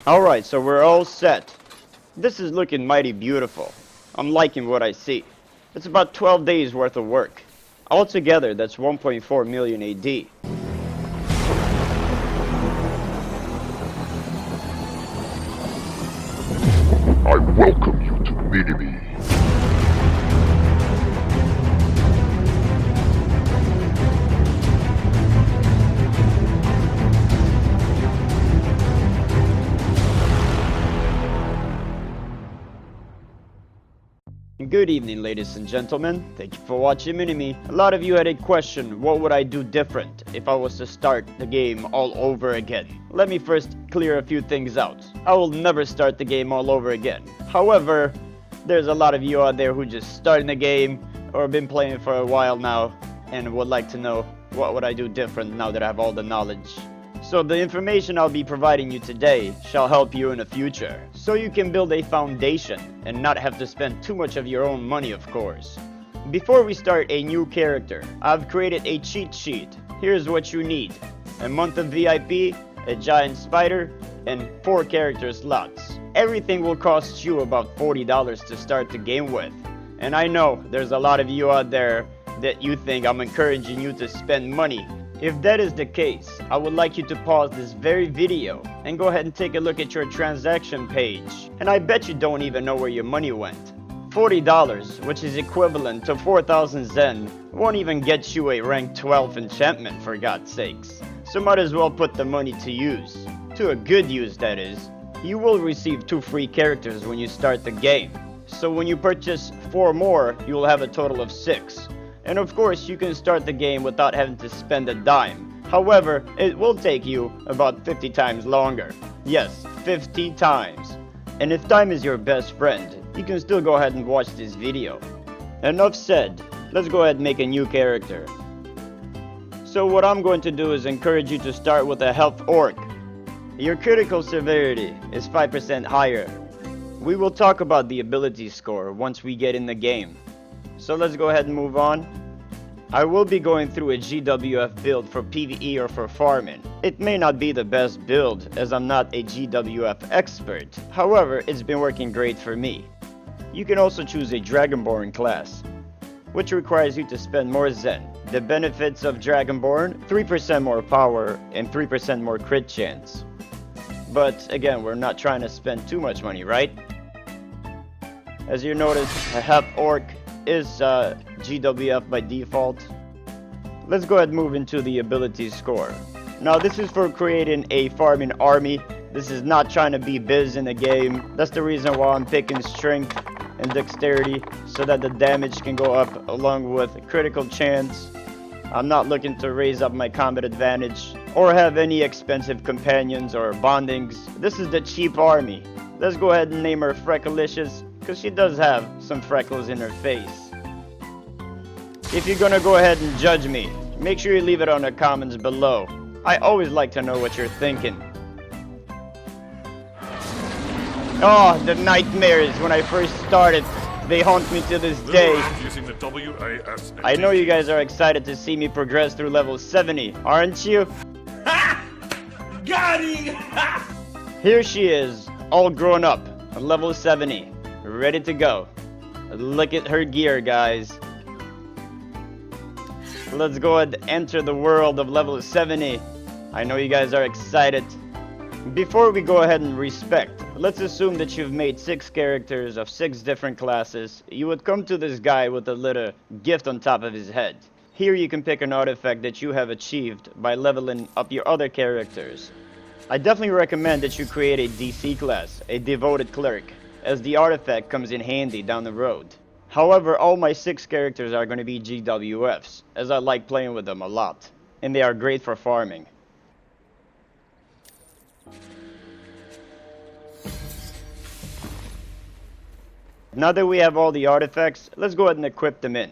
Alright, so we're all set. This is looking mighty beautiful. I'm liking what I see. It's about 12 days worth of work. Altogether, that's 1.4 million AD. I welcome you to MiniMi. Good evening, ladies and gentlemen. Thank you for watching MiniMi. A lot of you had a question, what would I do different if I was to start the game all over again? Let me first clear a few things out. I will never start the game all over again. However, there's a lot of you out there who just starting the game or been playing for a while now and would like to know what would I do different now that I have all the knowledge. So the information I'll be providing you today shall help you in the future, so you can build a foundation and not have to spend too much of your own money, of course. Before we start a new character, I've created a cheat sheet. Here's what you need: a month of VIP, a giant spider, and 4 character slots. Everything will cost you about $40 to start the game with. And I know there's a lot of you out there that you think I'm encouraging you to spend money. If that is the case, I would like you to pause this very video and go ahead and take a look at your transaction page. And I bet you don't even know where your money went. $40, which is equivalent to 4,000 Zen, won't even get you a rank 12 enchantment, for God's sakes. So might as well put the money to use. To a good use, that is. You will receive 2 free characters when you start the game. So when you purchase 4 more, you will have a total of 6. And of course, you can start the game without having to spend a dime. However, it will take you about 50 times longer. Yes, 50 times. And if time is your best friend, you can still go ahead and watch this video. Enough said, let's go ahead and make a new character. So what I'm going to do is encourage you to start with a health orc. Your critical severity is 5% higher. We will talk about the ability score once we get in the game. So let's go ahead and move on. I will be going through a GWF build for PvE or for farming. It may not be the best build as I'm not a GWF expert. However, it's been working great for me. You can also choose a Dragonborn class, which requires you to spend more Zen. The benefits of Dragonborn: 3% more power and 3% more crit chance. But again, we're not trying to spend too much money, right? As you notice, a half orc is GWF by default. Let's go ahead and move into the ability score. Now this is for creating a farming army. This is not trying to be biz in the game. That's the reason why I'm picking strength and dexterity, so that the damage can go up along with critical chance. I'm not looking to raise up my combat advantage or have any expensive companions or bondings. This is the cheap army. Let's go ahead and name her Frecklicious, because she does have some freckles in her face. If you're gonna go ahead and judge me, make sure you leave it on the comments below. I always like to know what you're thinking. Oh, the nightmares when I first started, they haunt me to this day. I know you guys are excited to see me progress through level 70, aren't you? Got him! Here she is, all grown up, at level 70. Ready to go. Look at her gear, guys. Let's go ahead and enter the world of level 70. I know you guys are excited. Before we go ahead and respect, let's assume that you've made 6 characters of 6 different classes. You would come to this guy with a little gift on top of his head. Here you can pick an artifact that you have achieved by leveling up your other characters. I definitely recommend that you create a DC class, a devoted cleric, as the artifact comes in handy down the road. However, all my 6 characters are going to be GWFs, as I like playing with them a lot, and they are great for farming. Now that we have all the artifacts, let's go ahead and equip them in.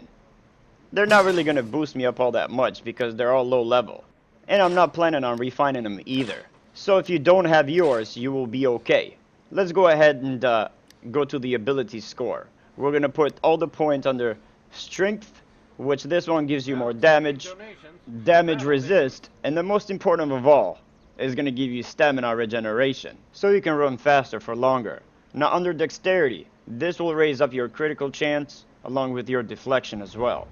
They're not really going to boost me up all that much because they're all low level, and I'm not planning on refining them either. So if you don't have yours, you will be okay. Let's go ahead and go to the ability score. We're gonna put all the points under strength, which this one gives you more damage, damage resist, and the most important of all, is going to give you stamina regeneration, so you can run faster for longer. Now under dexterity, this will raise up your critical chance along with your deflection as well.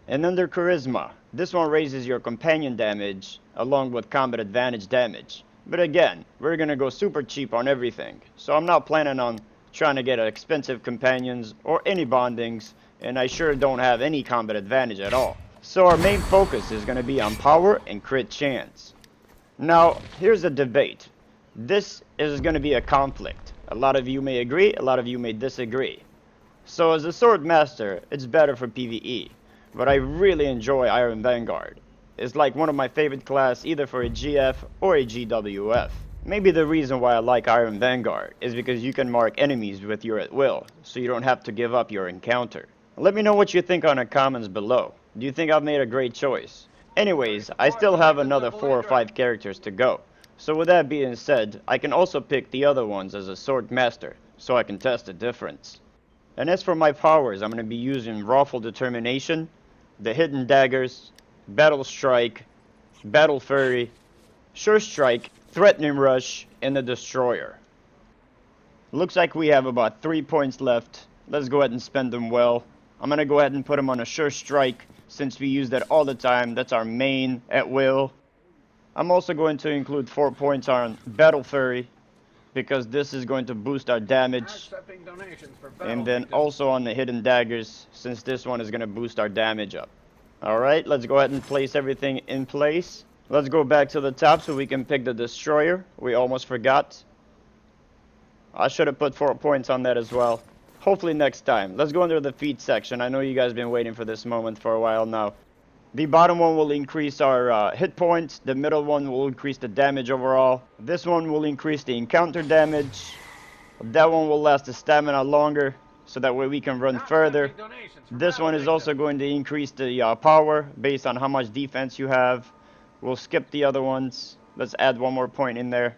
And under charisma, this one raises your companion damage along with combat advantage damage. But again, we're going to go super cheap on everything, so I'm not planning on trying to get expensive companions or any bondings, and I sure don't have any combat advantage at all. So our main focus is going to be on power and crit chance. Now, here's a debate. This is going to be a conflict. A lot of you may agree, a lot of you may disagree. So as a sword master, it's better for PvE, but I really enjoy Iron Vanguard. It's like one of my favorite class either for a GF or a GWF. Maybe the reason why I like Iron Vanguard is because you can mark enemies with your at will, so you don't have to give up your encounter. Let me know what you think on the comments below. Do you think I've made a great choice? Anyways, I still have another 4 or 5 characters to go. So with that being said, I can also pick the other ones as a sword master, so I can test the difference. And as for my powers, I'm going to be using Rawful Determination, the Hidden Daggers, Battle Strike, Battle Fury, Sure Strike, Threatening Rush, and the Destroyer. Looks like we have about 3 points left. Let's go ahead and spend them well. I'm going to go ahead and put them on a Sure Strike since we use that all the time. That's our main at will. I'm also going to include 4 points on Battle Fury because this is going to boost our damage. And then also on the Hidden Daggers since this one is going to boost our damage up. Alright, let's go ahead and place everything in place. Let's go back to the top so we can pick the Destroyer. We almost forgot. I should have put 4 points on that as well. Hopefully next time. Let's go under the feet section. I know you guys have been waiting for this moment for a while now. The bottom one will increase our hit points. The middle one will increase the damage overall. This one will increase the encounter damage. That one will last the stamina longer, so that way we can run further. This one is also going to increase the power based on how much defense you have. We'll skip the other ones. Let's add 1 more point in there.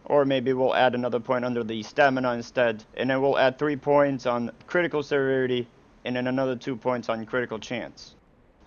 Or maybe we'll add another point under the stamina instead. And then we'll add 3 points on critical severity. And then another 2 points on critical chance.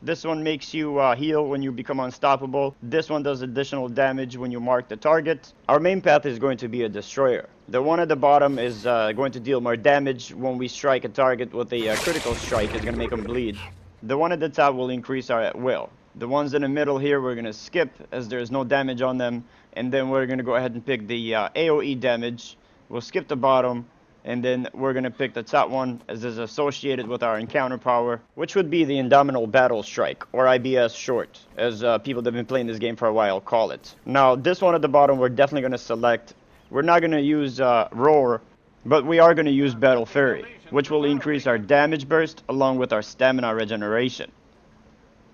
This one makes you heal when you become unstoppable. This one does additional damage when you mark the target. Our main path is going to be a Destroyer. The one at the bottom is going to deal more damage when we strike a target with a critical strike. It's going to make them bleed. The one at the top will increase our at will. The ones in the middle here we're going to skip as there's no damage on them. And then we're going to go ahead and pick the AoE damage. We'll skip the bottom. And then we're going to pick the top one as is associated with our encounter power, which would be the Indomitable Battle Strike, or IBS short, as people that have been playing this game for a while call it. Now, this one at the bottom we're definitely going to select. We're not going to use Roar, but we are going to use Battle Fury, which will increase our damage burst along with our stamina regeneration.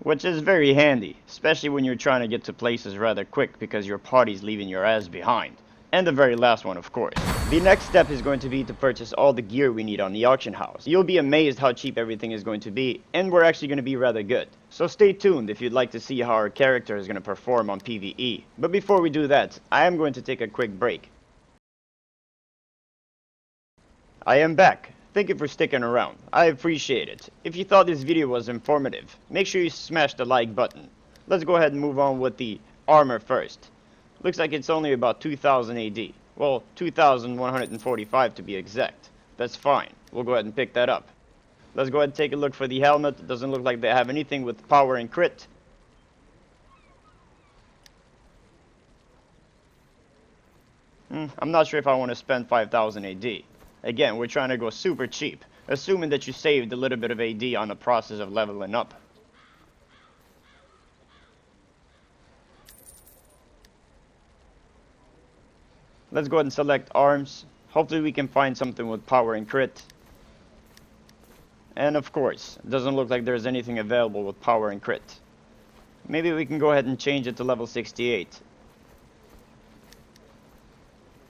Which is very handy, especially when you're trying to get to places rather quick because your party's leaving your ass behind. And the very last one, of course. The next step is going to be to purchase all the gear we need on the auction house. You'll be amazed how cheap everything is going to be, and we're actually going to be rather good. So stay tuned if you'd like to see how our character is going to perform on PvE. But before we do that, I am going to take a quick break. I am back. Thank you for sticking around. I appreciate it. If you thought this video was informative, make sure you smash the like button. Let's go ahead and move on with the armor first. Looks like it's only about 2000 AD. Well, 2145 to be exact. That's fine. We'll go ahead and pick that up. Let's go ahead and take a look for the helmet. It doesn't look like they have anything with power and crit. I'm not sure if I want to spend 5000 AD. Again, we're trying to go super cheap, assuming that you saved a little bit of AD on the process of leveling up. Let's go ahead and select arms. Hopefully we can find something with power and crit. And of course, it doesn't look like there's anything available with power and crit. Maybe we can go ahead and change it to level 68.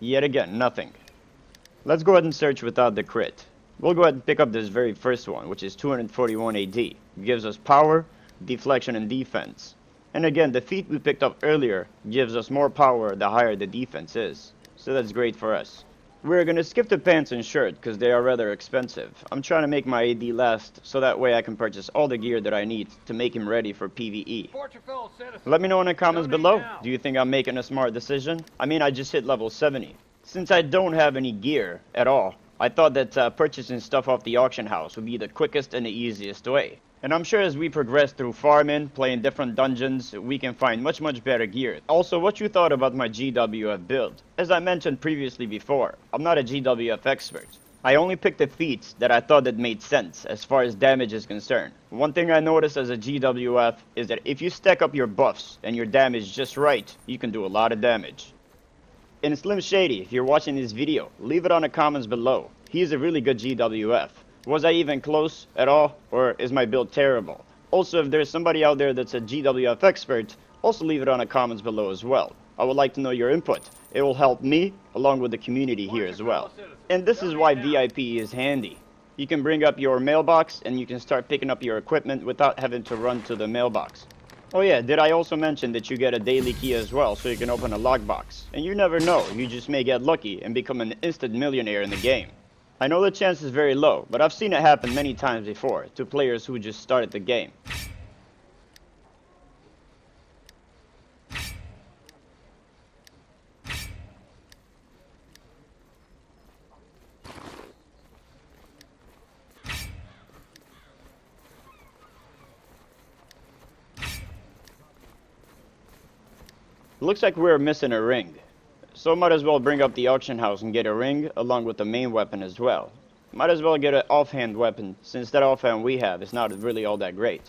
Yet again, nothing. Let's go ahead and search without the crit. We'll go ahead and pick up this very first one, which is 241 AD. It gives us power, deflection, and defense. And again, the feat we picked up earlier gives us more power the higher the defense is. So that's great for us. We're gonna skip the pants and shirt because they are rather expensive. I'm trying to make my AD last so that way I can purchase all the gear that I need to make him ready for PvE. Let me know in the comments below. Do you think I'm making a smart decision? I mean, I just hit level 70. Since I don't have any gear at all, I thought that purchasing stuff off the auction house would be the quickest and the easiest way. And I'm sure as we progress through farming, playing different dungeons, we can find much better gear. Also, what you thought about my GWF build? As I mentioned previously before, I'm not a GWF expert. I only picked the feats that I thought that made sense as far as damage is concerned. One thing I noticed as a GWF is that if you stack up your buffs and your damage just right, you can do a lot of damage. And Slim Shady, if you're watching this video, leave it on the comments below. He's a really good GWF. Was I even close at all, or is my build terrible? Also, if there's somebody out there that's a GWF expert, also leave it on the comments below as well. I would like to know your input. It will help me, along with the community here as well. And this is why VIP is handy. You can bring up your mailbox, and you can start picking up your equipment without having to run to the mailbox. Oh yeah, did I also mention that you get a daily key as well, so you can open a lockbox? And you never know, you just may get lucky and become an instant millionaire in the game. I know the chance is very low, but I've seen it happen many times before, to players who just started the game. Looks like we're missing a ring. So might as well bring up the auction house and get a ring along with the main weapon as well. Might as well get an offhand weapon since that offhand we have is not really all that great.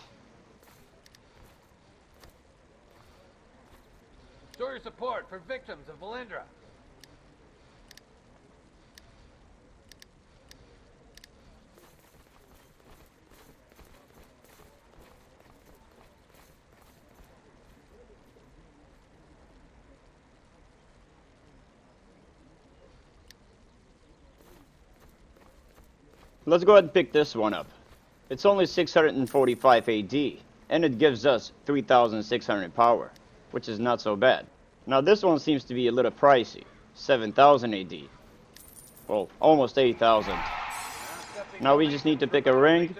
Show your support for victims of Valindra. Let's go ahead and pick this one up. It's only 645 AD, and it gives us 3,600 power, which is not so bad. Now this one seems to be a little pricey, 7,000 AD. Well, almost 8,000. Now we just need to pick a ring,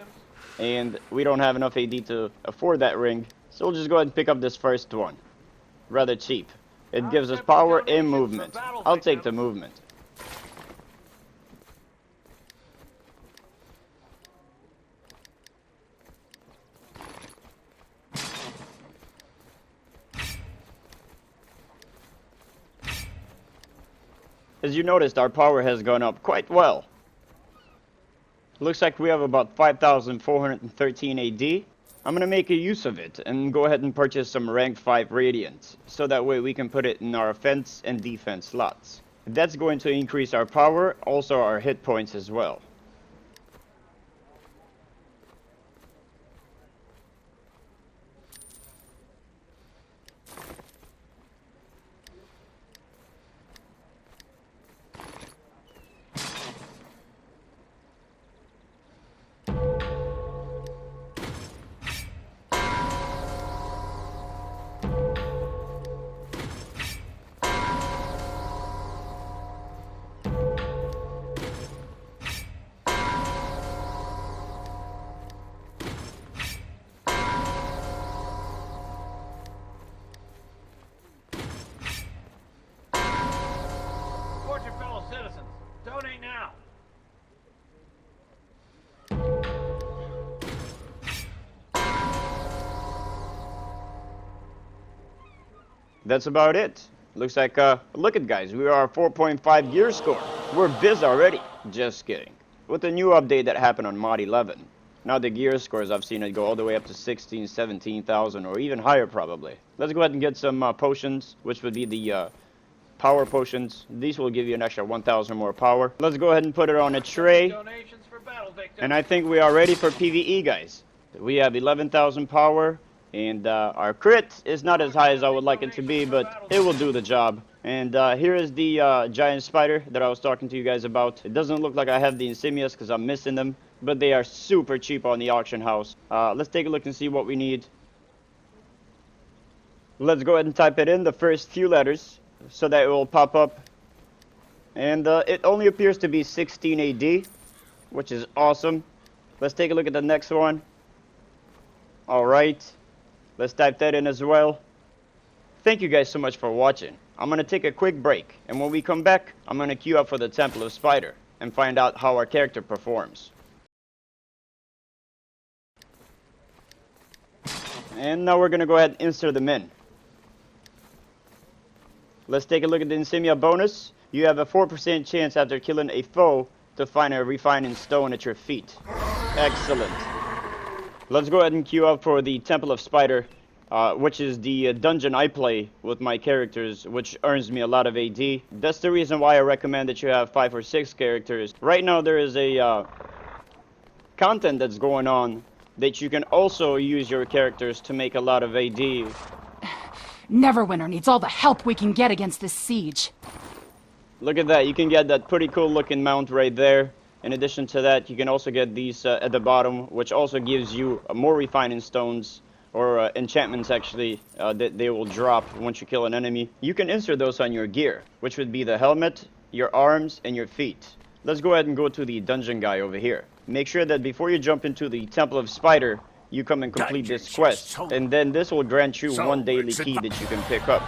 and we don't have enough AD to afford that ring, so we'll just go ahead and pick up this first one. Rather cheap. It gives us power and movement. I'll take the movement. As you noticed, our power has gone up quite well. Looks like we have about 5,413 AD. I'm gonna make a use of it and go ahead and purchase some rank 5 Radiant, so that way we can put it in our offense and defense slots. That's going to increase our power, also our hit points as well. Support your fellow citizens. Donate now. That's about it. Looks like, look at guys, we are 4.5 gear score. We're biz already. Just kidding. With the new update that happened on mod 11, now the gear scores, I've seen it go all the way up to 16, 17,000 or even higher probably. Let's go ahead and get some potions, which would be the power potions. These will give you an extra 1,000 more power. Let's go ahead and put it on a tray. Donations for battle victims. And I think we are ready for PvE, guys. We have 11,000 power. And our crit is not as high as I would like it to be, but it will do the job. And here is the giant spider that I was talking to you guys about. It doesn't look like I have the Insignias because I'm missing them, but they are super cheap on the auction house. Let's take a look and see what we need. Let's go ahead and type it in, the first few letters, so that it will pop up. And it only appears to be 16 AD, which is awesome. Let's take a look at the next one. Alright, let's type that in as well. Thank you guys so much for watching. I'm going to take a quick break, and when we come back, I'm going to queue up for the Temple of Spider and find out how our character performs. And now we're going to go ahead and insert them in. Let's take a look at the Insignia bonus. You have a 4% chance after killing a foe to find a refining stone at your feet. Excellent. Let's go ahead and queue up for the Temple of Spider, which is the dungeon I play with my characters, which earns me a lot of AD. That's the reason why I recommend that you have 5 or 6 characters. Right now there is a content that's going on that you can also use your characters to make a lot of AD. Neverwinter needs all the help we can get against this siege. Look at that, you can get that pretty cool looking mount right there. In addition to that, you can also get these at the bottom, which also gives you more refining stones, or enchantments actually, that they will drop once you kill an enemy. You can insert those on your gear, which would be the helmet, your arms, and your feet. Let's go ahead and go to the dungeon guy over here. Make sure that before you jump into the Temple of Spider, you come and complete this quest, and then this will grant you one daily key that you can pick up.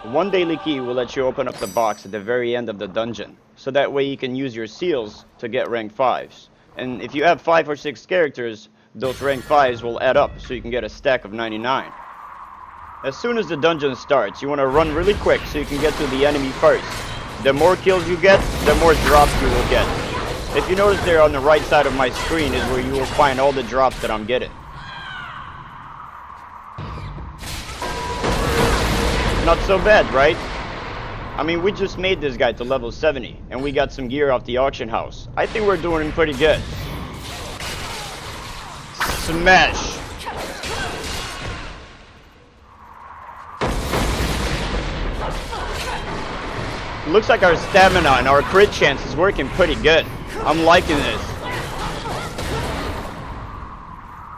One daily key will let you open up the box at the very end of the dungeon, so that way you can use your seals to get rank 5s. And if you have 5 or 6 characters, those rank 5s will add up, so you can get a stack of 99. As soon as the dungeon starts, you want to run really quick so you can get to the enemy first. The more kills you get, the more drops you will get. If you notice there on the right side of my screen is where you will find all the drops that I'm getting. Not so bad, right? I mean, we just made this guy to level 70, and we got some gear off the auction house. I think we're doing pretty good. Smash! Looks like our stamina and our crit chance is working pretty good. I'm liking this.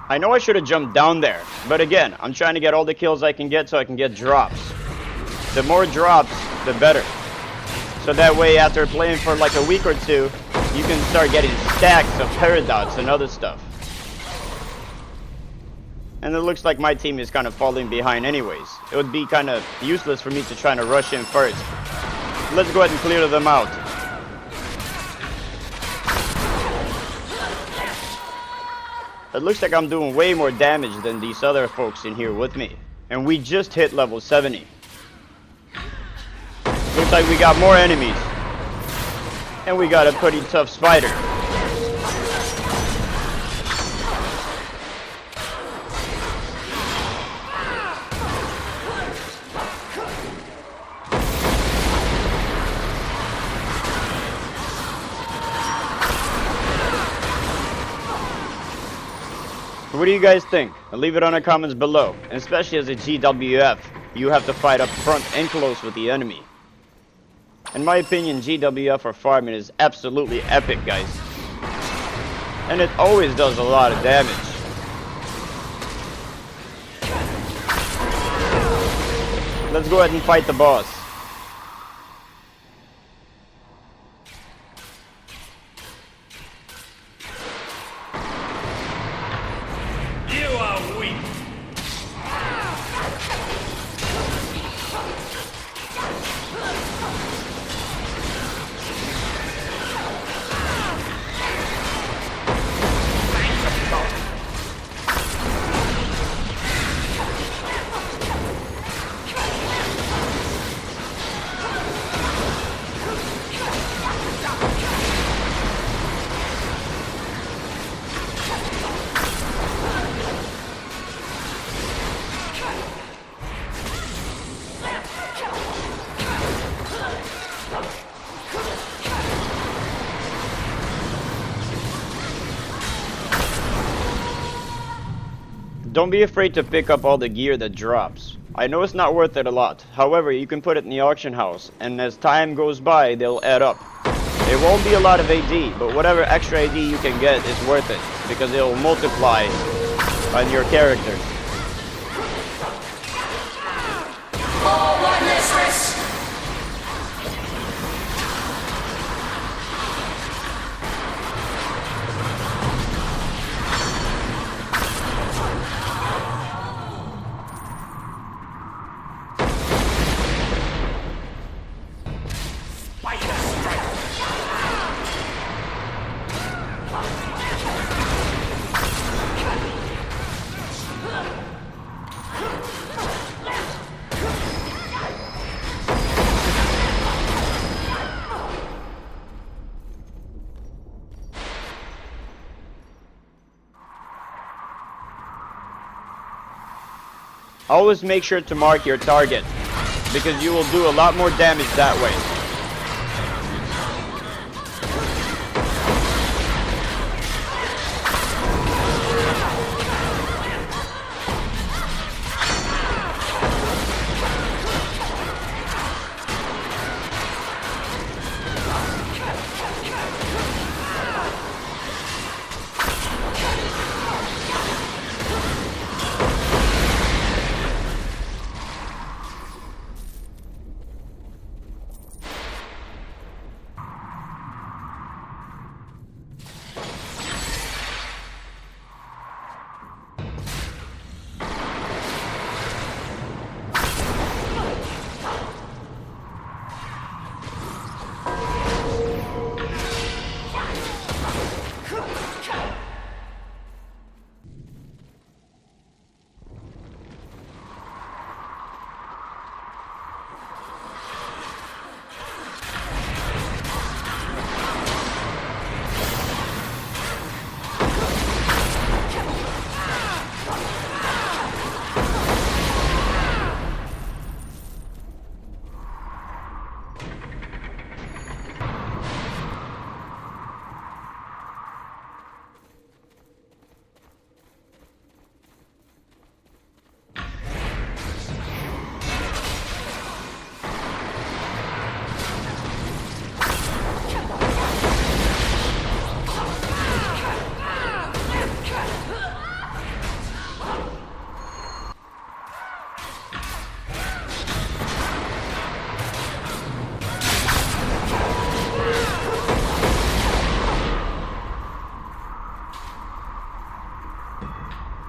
I know I should have jumped down there, but again, I'm trying to get all the kills I can get so I can get drops. The more drops, the better. So that way, after playing for like a week or two, you can start getting stacks of paradox and other stuff. And it looks like my team is kind of falling behind anyways. It would be kind of useless for me to try to rush in first. Let's go ahead and clear them out. It looks like I'm doing way more damage than these other folks in here with me. And we just hit level 70. Looks like we got more enemies. And we got a pretty tough spider. What do you guys think? Leave it on the comments below. And especially as a GWF, you have to fight up front and close with the enemy. In my opinion, GWF for farming is absolutely epic, guys. And it always does a lot of damage. Let's go ahead and fight the boss. You are weak. Don't be afraid to pick up all the gear that drops. I know it's not worth it a lot. However, you can put it in the auction house, and as time goes by, they'll add up. It won't be a lot of AD, but whatever extra AD you can get is worth it, because it'll multiply on your characters. Always make sure to mark your target, because you will do a lot more damage that way.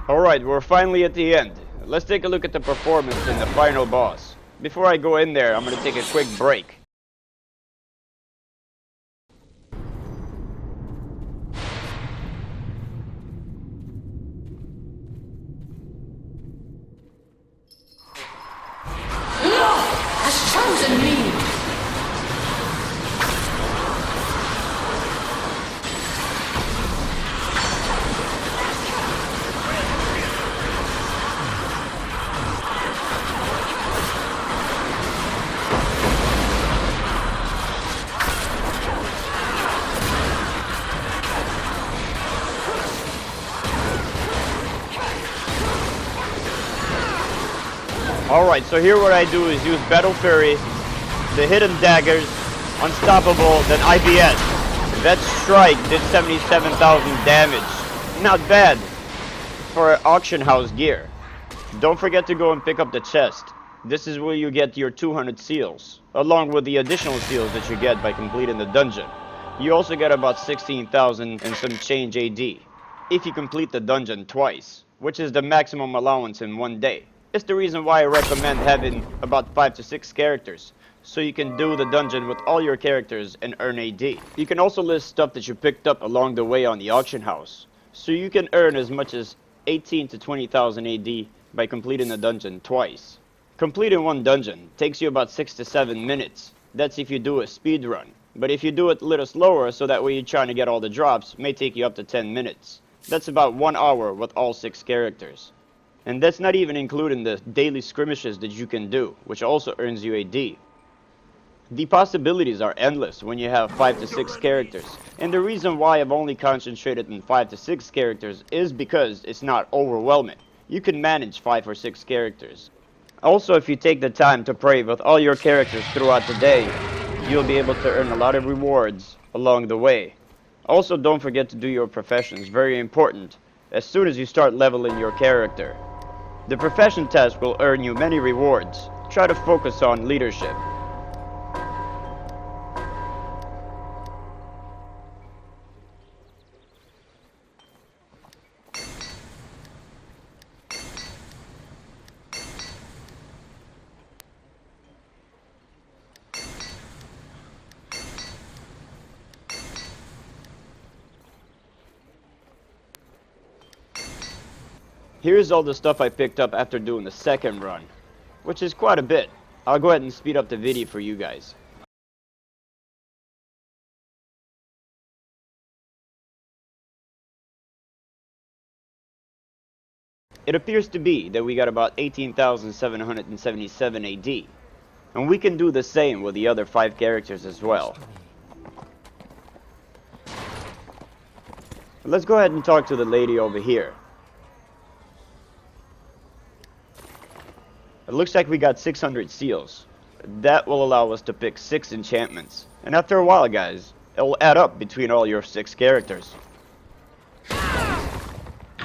Alright, we're finally at the end. Let's take a look at the performance in the final boss. Before I go in there, I'm gonna take a quick break. Has chosen me! Alright, so here what I do is use Battle Fury, the Hidden Daggers, Unstoppable, then IBS. That strike did 77,000 damage. Not bad for auction house gear. Don't forget to go and pick up the chest. This is where you get your 200 seals, along with the additional seals that you get by completing the dungeon. You also get about 16,000 and some change AD, if you complete the dungeon twice, which is the maximum allowance in one day. It's the reason why I recommend having about 5 to 6 characters, so you can do the dungeon with all your characters and earn AD. You can also list stuff that you picked up along the way on the auction house, so you can earn as much as 18 to 20,000 AD by completing a dungeon twice. Completing one dungeon takes you about 6 to 7 minutes. That's if you do a speed run. But if you do it a little slower, so that way you're trying to get all the drops, it may take you up to 10 minutes. That's about 1 hour with all 6 characters. And that's not even including the daily skirmishes that you can do, which also earns you AD. The possibilities are endless when you have 5 to 6 characters. And the reason why I've only concentrated on 5 to 6 characters is because it's not overwhelming. You can manage 5 or 6 characters. Also, if you take the time to pray with all your characters throughout the day, you'll be able to earn a lot of rewards along the way. Also, don't forget to do your professions, very important. as soon as you start leveling your character. The profession test will earn you many rewards. Try to focus on leadership. Here's all the stuff I picked up after doing the second run, which is quite a bit. I'll go ahead and speed up the video for you guys. It appears to be that we got about 18,777 AD, and we can do the same with the other 5 characters as well. Let's go ahead and talk to the lady over here. It looks like we got 600 seals. That will allow us to pick 6 enchantments. And after a while, guys, it will add up between all your 6 characters.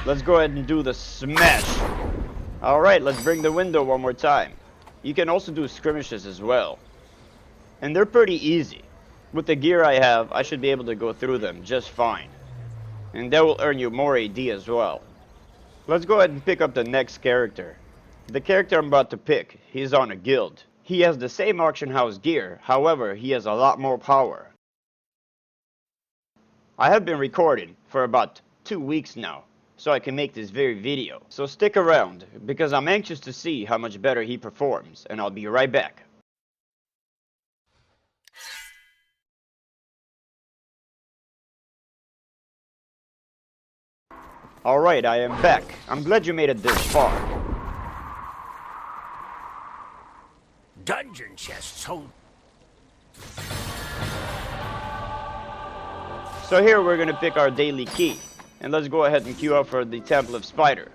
Let's go ahead and do the smash. Alright, let's bring the window one more time. You can also do skirmishes as well. And they're pretty easy. With the gear I have, I should be able to go through them just fine. And that will earn you more AD as well. Let's go ahead and pick up the next character. The character I'm about to pick, he's on a guild. He has the same auction house gear, however, he has a lot more power. I have been recording for about 2 weeks now, so I can make this very video. So stick around, because I'm anxious to see how much better he performs, and I'll be right back. Alright, I am back. I'm glad you made it this far. Dungeon chests hold. So here we're gonna pick our daily key. And let's go ahead and queue up for the Temple of Spider.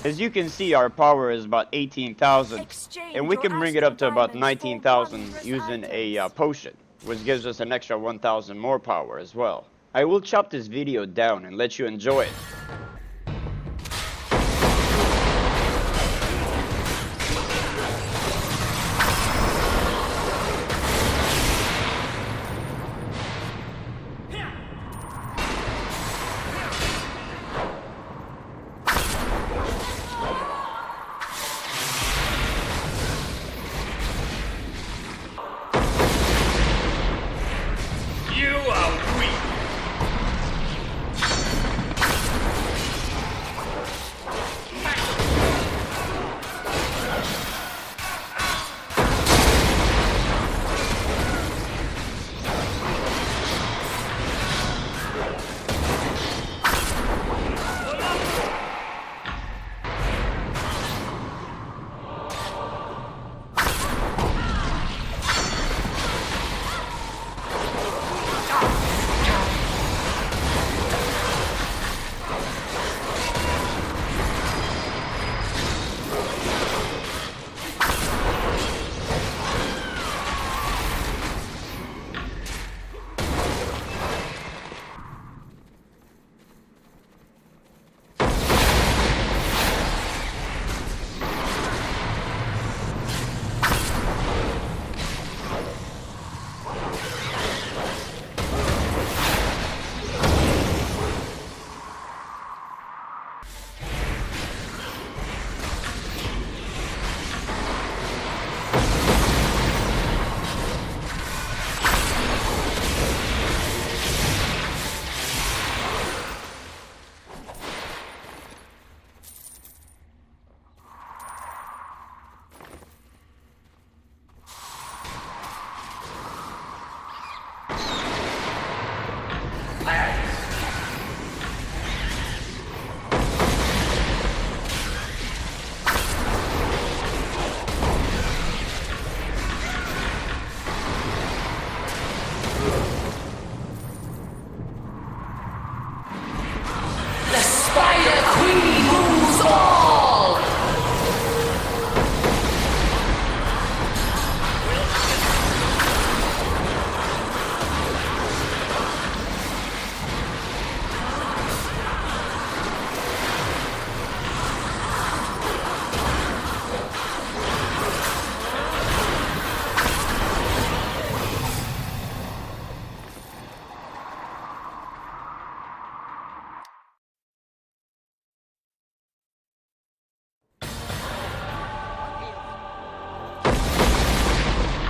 As you can see, our power is about 18,000. And we can bring it up to about 19,000 using a potion, which gives us an extra 1,000 more power as well. I will chop this video down and let you enjoy it.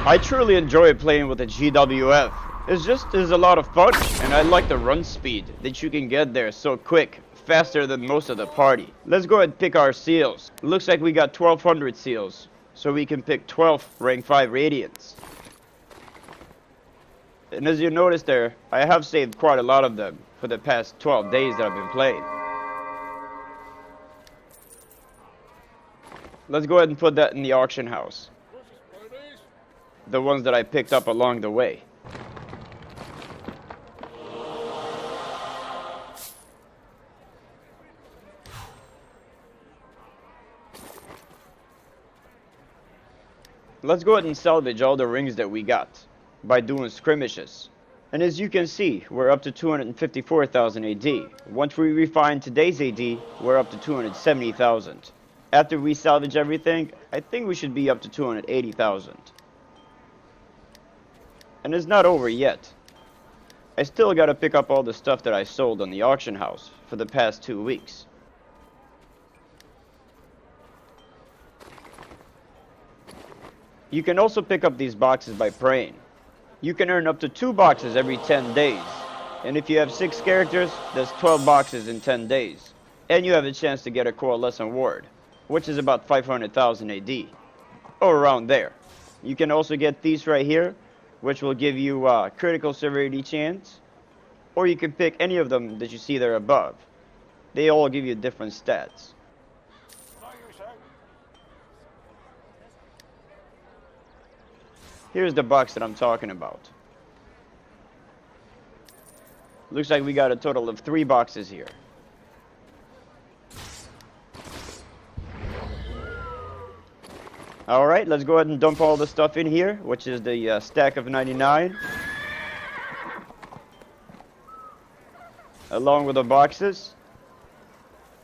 I truly enjoy playing with the GWF. There's a lot of fun, and I like the run speed that you can get there so quick, faster than most of the party. Let's go ahead and pick our seals. Looks like we got 1200 seals, so we can pick 12 rank 5 radiants. And as you notice there, I have saved quite a lot of them for the past 12 days that I've been playing. Let's go ahead and put that in the auction house. The ones that I picked up along the way. Let's go ahead and salvage all the rings that we got by doing skirmishes. And as you can see, we're up to 254,000 AD. Once we refine today's AD, we're up to 270,000. After we salvage everything, I think we should be up to 280,000. And it's not over yet. I still gotta pick up all the stuff that I sold on the auction house for the past 2 weeks. You can also pick up these boxes by praying. You can earn up to 2 boxes every 10 days. And if you have 6 characters, that's 12 boxes in 10 days. And you have a chance to get a coalescent ward, which is about 500,000 AD. Or around there. You can also get these right here, which will give you critical severity chance. Or you can pick any of them that you see there above. They all give you different stats. Here's the box that I'm talking about. Looks like we got a total of 3 boxes here. Alright, let's go ahead and dump all the stuff in here, which is the stack of 99. Along with the boxes.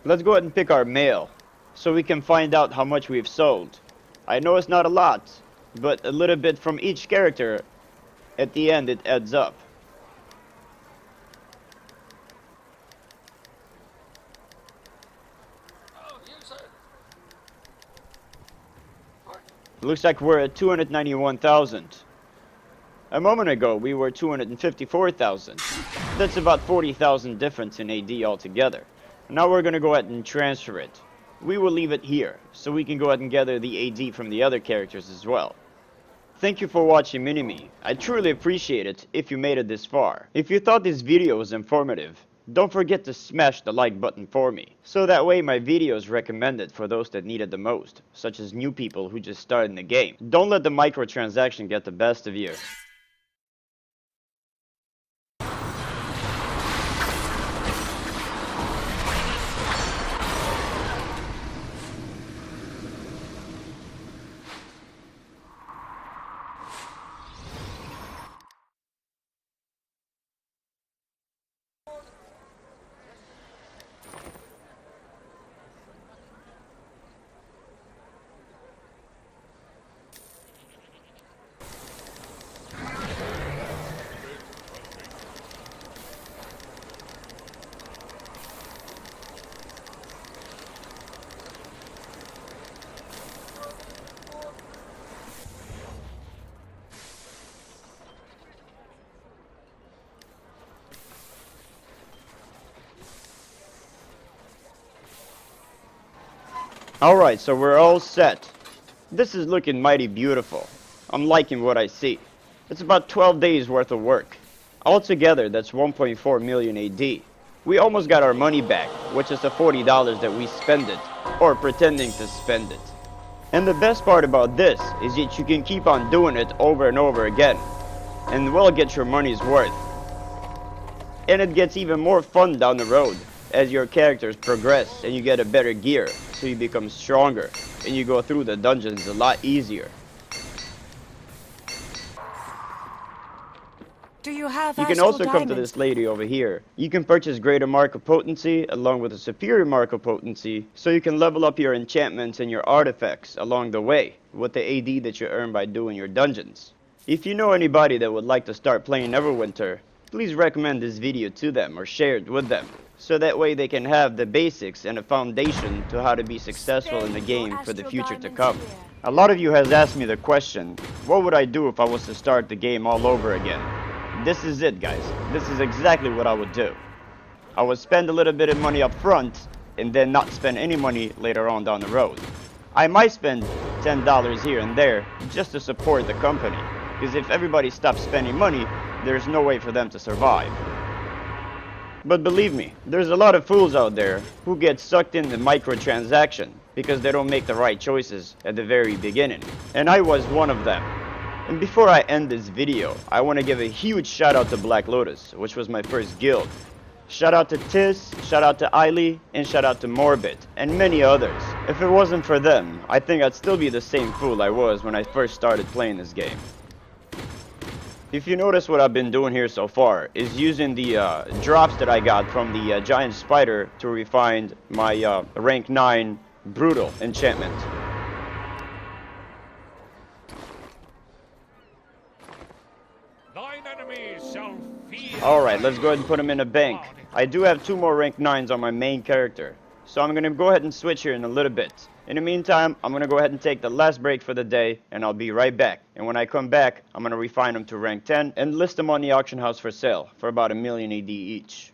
Let's go ahead and pick our mail, so we can find out how much we've sold. I know it's not a lot, but a little bit from each character, at the end it adds up. Looks like we're at 291,000. A moment ago we were 254,000. That's about 40,000 difference in AD altogether. Now we're gonna go ahead and transfer it. We will leave it here, so we can go ahead and gather the AD from the other characters as well. Thank you for watching MiniMi. I truly appreciate it if you made it this far. If you thought this video was informative, don't forget to smash the like button for me, so that way my video is recommended for those that need it the most, such as new people who just started in the game. Don't let the microtransaction get the best of you. Alright, so we're all set. This is looking mighty beautiful. I'm liking what I see. It's about 12 days worth of work. Altogether, that's 1.4 million AD. We almost got our money back, which is the $40 that we spent it, or pretending to spend it. And the best part about this is that you can keep on doing it over and over again, and will get your money's worth. And it gets even more fun down the road as your characters progress and you get a better gear, so you become stronger and you go through the dungeons a lot easier. Do you have You can also come to this lady over here. You can purchase greater mark of potency along with a superior mark of potency, so you can level up your enchantments and your artifacts along the way with the AD that you earn by doing your dungeons. If you know anybody that would like to start playing Neverwinter, please recommend this video to them or share it with them, so that way they can have the basics and a foundation to how to be successful in the game for the future to come. A lot of you has asked me the question, what would I do if I was to start the game all over again? This is it, guys. This is exactly what I would do. I would spend a little bit of money up front and then not spend any money later on down the road. I might spend $10 here and there just to support the company, because if everybody stops spending money, there's no way for them to survive. But believe me, there's a lot of fools out there who get sucked into microtransaction because they don't make the right choices at the very beginning. And I was one of them. And before I end this video, I want to give a huge shout out to Black Lotus, which was my first guild. Shout out to Tis, shout out to Eiley, and shout out to Morbid, and many others. If it wasn't for them, I think I'd still be the same fool I was when I first started playing this game. If you notice, what I've been doing here so far is using the drops that I got from the giant spider to refine my rank 9 brutal enchantment. Thine enemies shall feel. Alright, let's go ahead and put them in a bank. I do have 2 more rank 9s on my main character, so I'm going to go ahead and switch here in a little bit. In the meantime, I'm going to go ahead and take the last break for the day, and I'll be right back. And when I come back, I'm going to refine them to rank 10 and list them on the auction house for sale for about 1,000,000 AD each.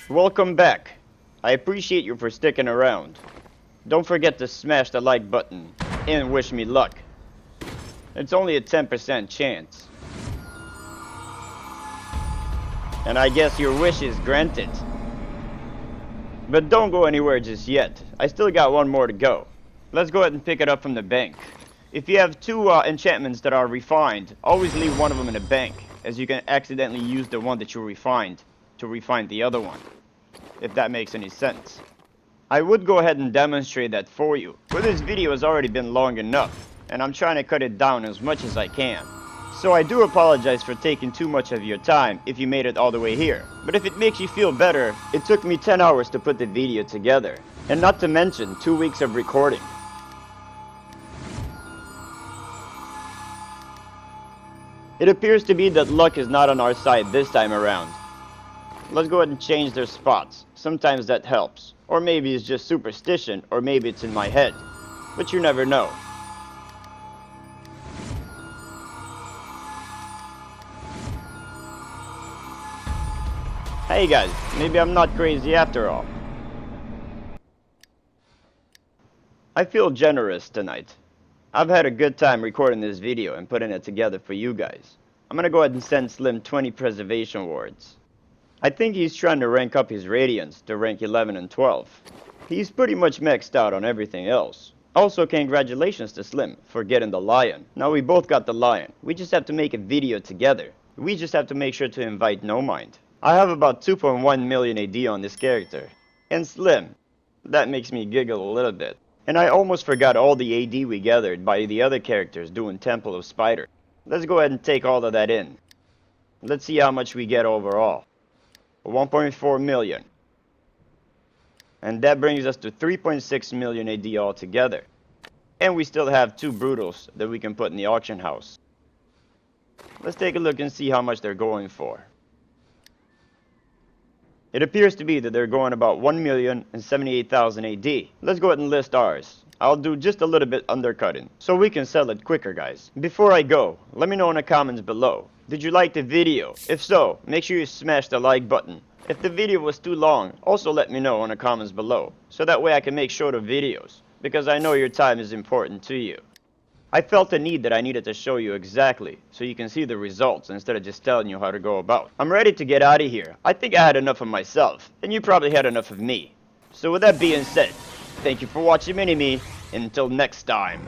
Welcome back. I appreciate you for sticking around. Don't forget to smash the like button and wish me luck. It's only a 10% chance. And I guess your wish is granted. But don't go anywhere just yet. I still got one more to go. Let's go ahead and pick it up from the bank. If you have 2 enchantments that are refined, always leave one of them in the bank, as you can accidentally use the one that you refined to refine the other one, if that makes any sense. I would go ahead and demonstrate that for you, but this video has already been long enough, and I'm trying to cut it down as much as I can. So I do apologize for taking too much of your time if you made it all the way here. But if it makes you feel better, it took me 10 hours to put the video together. And not to mention 2 weeks of recording. It appears to be that luck is not on our side this time around. Let's go ahead and change their spots. Sometimes that helps. Or maybe it's just superstition, or maybe it's in my head. But you never know. Hey guys, maybe I'm not crazy after all. I feel generous tonight. I've had a good time recording this video and putting it together for you guys. I'm gonna go ahead and send Slim 20 preservation wards. I think he's trying to rank up his radiance to rank 11 and 12. He's pretty much maxed out on everything else. Also, congratulations to Slim for getting the lion. Now we both got the lion. We just have to make a video together. We just have to make sure to invite No Mind. I have about 2.1 million AD on this character. And Slim. That makes me giggle a little bit. And I almost forgot all the AD we gathered by the other characters doing Temple of Spider. Let's go ahead and take all of that in. Let's see how much we get overall. 1.4 million. And that brings us to 3.6 million AD altogether. And we still have 2 brutals that we can put in the auction house. Let's take a look and see how much they're going for. It appears to be that they're going about 1,078,000 AD. Let's go ahead and list ours. I'll do just a little bit undercutting, so we can sell it quicker, guys. Before I go, let me know in the comments below. Did you like the video? If so, make sure you smash the like button. If the video was too long, also let me know in the comments below, so that way I can make shorter videos, because I know your time is important to you. I felt the need that I needed to show you exactly, so you can see the results instead of just telling you how to go about. I'm ready to get out of here. I think I had enough of myself, and you probably had enough of me. So with that being said, thank you for watching MiniMi, and until next time.